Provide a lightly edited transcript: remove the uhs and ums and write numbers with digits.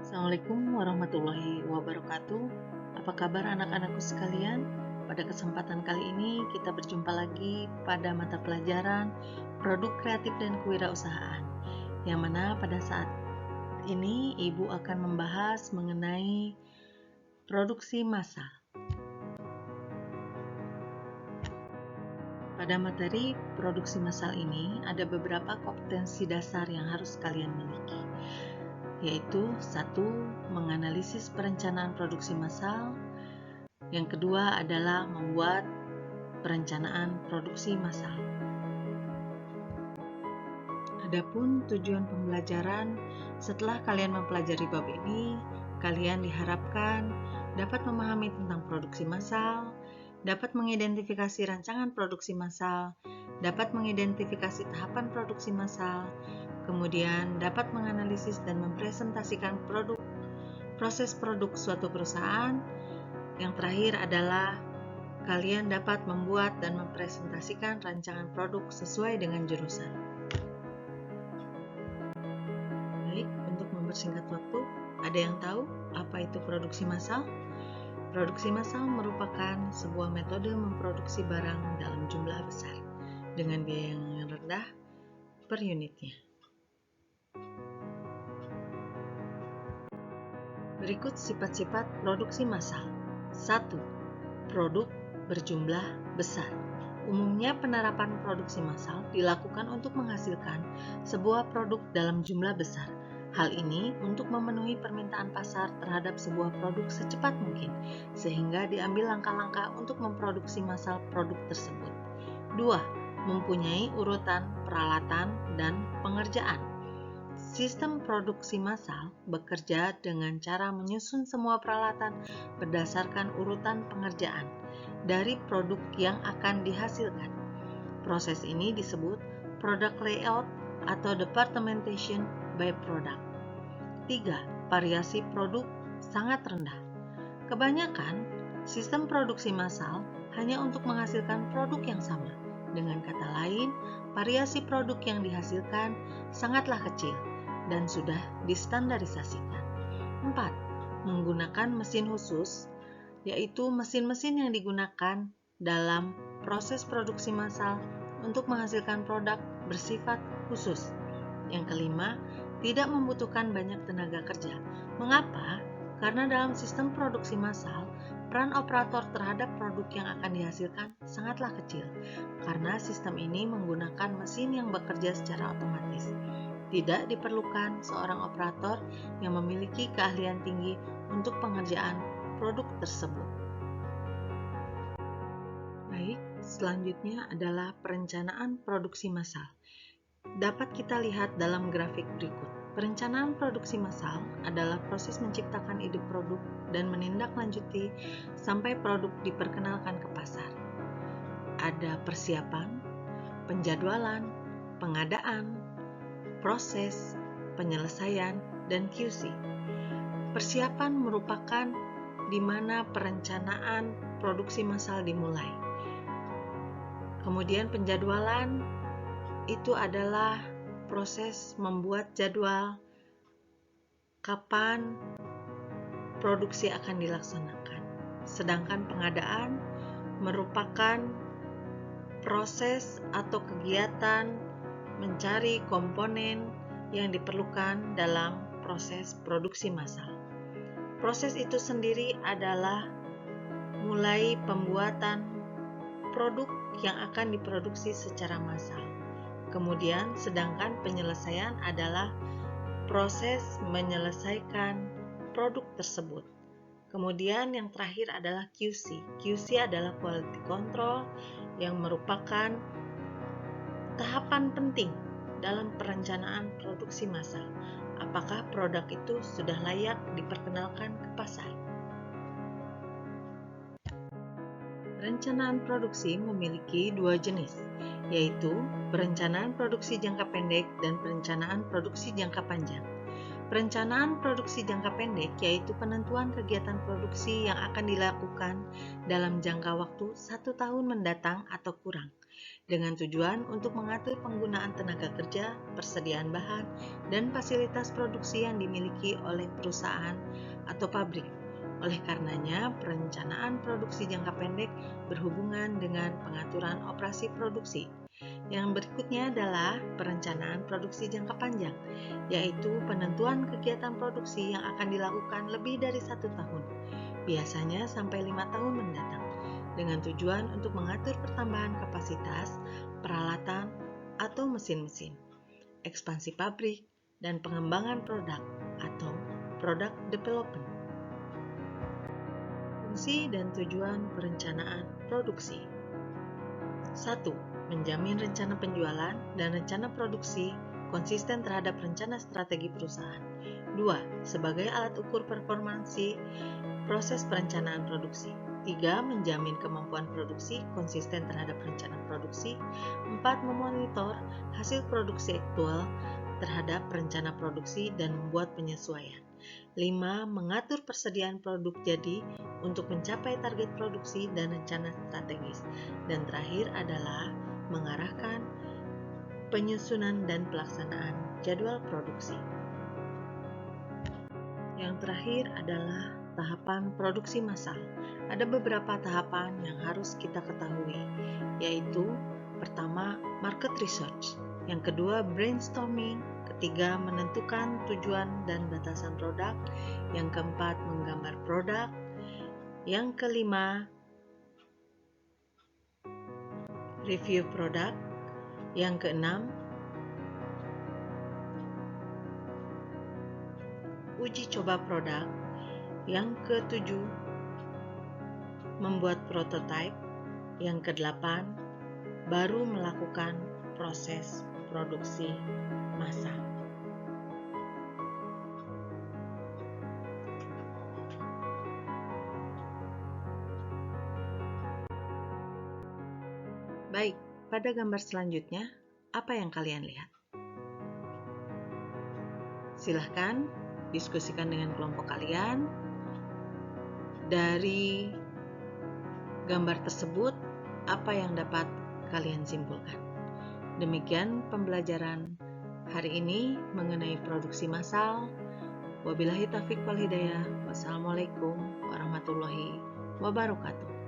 Assalamualaikum warahmatullahi wabarakatuh. Apa kabar anak-anakku sekalian? Pada kesempatan kali ini kita berjumpa lagi pada mata pelajaran Produk Kreatif dan Kewirausahaan, yang mana pada saat ini Ibu akan membahas mengenai produksi massal. Pada materi produksi massal ini ada beberapa kompetensi dasar yang harus kalian miliki, yaitu 1. Menganalisis perencanaan produksi massal. Yang kedua adalah membuat perencanaan produksi massal. Adapun tujuan pembelajaran, setelah kalian mempelajari bab ini, kalian diharapkan dapat memahami tentang produksi massal, dapat mengidentifikasi rancangan produksi massal, dapat mengidentifikasi tahapan produksi massal, kemudian dapat menganalisis dan mempresentasikan proses produk suatu perusahaan. Yang terakhir adalah kalian dapat membuat dan mempresentasikan rancangan produk sesuai dengan jurusan. Baik, untuk mempersingkat waktu, ada yang tahu apa itu produksi massal? Produksi massal merupakan sebuah metode memproduksi barang dalam jumlah besar dengan biaya yang rendah per unitnya. Berikut sifat-sifat produksi massal. 1. Produk berjumlah besar. Umumnya penerapan produksi massal dilakukan untuk menghasilkan sebuah produk dalam jumlah besar. Hal ini untuk memenuhi permintaan pasar terhadap sebuah produk secepat mungkin, sehingga diambil langkah-langkah untuk memproduksi massal produk tersebut. 2. Mempunyai urutan peralatan dan pengerjaan. Sistem produksi massal bekerja dengan cara menyusun semua peralatan berdasarkan urutan pengerjaan dari produk yang akan dihasilkan. Proses ini disebut product layout atau departmentation by product. 3. Variasi produk sangat rendah. Kebanyakan sistem produksi massal hanya untuk menghasilkan produk yang sama. Dengan kata lain, variasi produk yang dihasilkan sangatlah kecil dan sudah distandarisasikan. 4. Menggunakan mesin khusus, yaitu mesin-mesin yang digunakan dalam proses produksi massal untuk menghasilkan produk bersifat khusus. Yang kelima, tidak membutuhkan banyak tenaga kerja. Mengapa? Karena dalam sistem produksi massal, peran operator terhadap produk yang akan dihasilkan sangatlah kecil, karena sistem ini menggunakan mesin yang bekerja secara otomatis. Tidak diperlukan seorang operator yang memiliki keahlian tinggi untuk pengerjaan produk tersebut. Baik, selanjutnya adalah perencanaan produksi massal. Dapat kita lihat dalam grafik berikut. Perencanaan produksi massal adalah proses menciptakan ide produk dan menindaklanjuti sampai produk diperkenalkan ke pasar. Ada persiapan, penjadwalan, pengadaan, proses, penyelesaian, dan QC. Persiapan merupakan di mana perencanaan produksi massal dimulai. Kemudian penjadwalan itu adalah proses membuat jadwal kapan produksi akan dilaksanakan. Sedangkan pengadaan merupakan proses atau kegiatan mencari komponen yang diperlukan dalam proses produksi massal. Proses itu sendiri adalah mulai pembuatan produk yang akan diproduksi secara massal. Kemudian, sedangkan penyelesaian adalah proses menyelesaikan produk tersebut. Kemudian yang terakhir adalah QC. QC adalah quality control yang merupakan tahapan penting dalam perencanaan produksi massal. Apakah produk itu sudah layak diperkenalkan ke pasar? Perencanaan produksi memiliki dua jenis, yaitu perencanaan produksi jangka pendek dan perencanaan produksi jangka panjang. Perencanaan produksi jangka pendek yaitu penentuan kegiatan produksi yang akan dilakukan dalam jangka waktu 1 tahun mendatang atau kurang. dengan tujuan untuk mengatur penggunaan tenaga kerja, persediaan bahan, dan fasilitas produksi yang dimiliki oleh perusahaan atau pabrik. Oleh karenanya, perencanaan produksi jangka pendek berhubungan dengan pengaturan operasi produksi. Yang berikutnya adalah perencanaan produksi jangka panjang, yaitu penentuan kegiatan produksi yang akan dilakukan lebih dari 1 tahun, biasanya sampai 5 tahun mendatang, dengan tujuan untuk mengatur pertambahan kapasitas, peralatan, atau mesin-mesin, ekspansi pabrik, dan pengembangan produk atau product development. Fungsi dan tujuan perencanaan produksi. 1. Menjamin rencana penjualan dan rencana produksi konsisten terhadap rencana strategi perusahaan. 2. Sebagai alat ukur performansi proses perencanaan produksi. 3. Menjamin kemampuan produksi konsisten terhadap rencana produksi. 4. Memonitor hasil produksi aktual terhadap rencana produksi dan membuat penyesuaian. 5. Mengatur persediaan produk jadi untuk mencapai target produksi dan rencana strategis. Dan terakhir adalah mengarahkan penyusunan dan pelaksanaan jadwal produksi. Yang terakhir adalah tahapan produksi massal. Ada beberapa tahapan yang harus kita ketahui, yaitu pertama, market research, yang kedua, brainstorming, ketiga, menentukan tujuan dan batasan produk, yang keempat, menggambar produk, yang kelima, review produk, yang keenam, uji coba produk, yang ketujuh, membuat prototipe, yang kedelapan, baru melakukan proses produksi massal. Baik, pada gambar selanjutnya, apa yang kalian lihat? Silahkan diskusikan dengan kelompok kalian. Dari gambar tersebut, apa yang dapat kalian simpulkan? Demikian pembelajaran hari ini mengenai produksi massal. Wabillahi taufiq wal hidayah. Wassalamualaikum warahmatullahi wabarakatuh.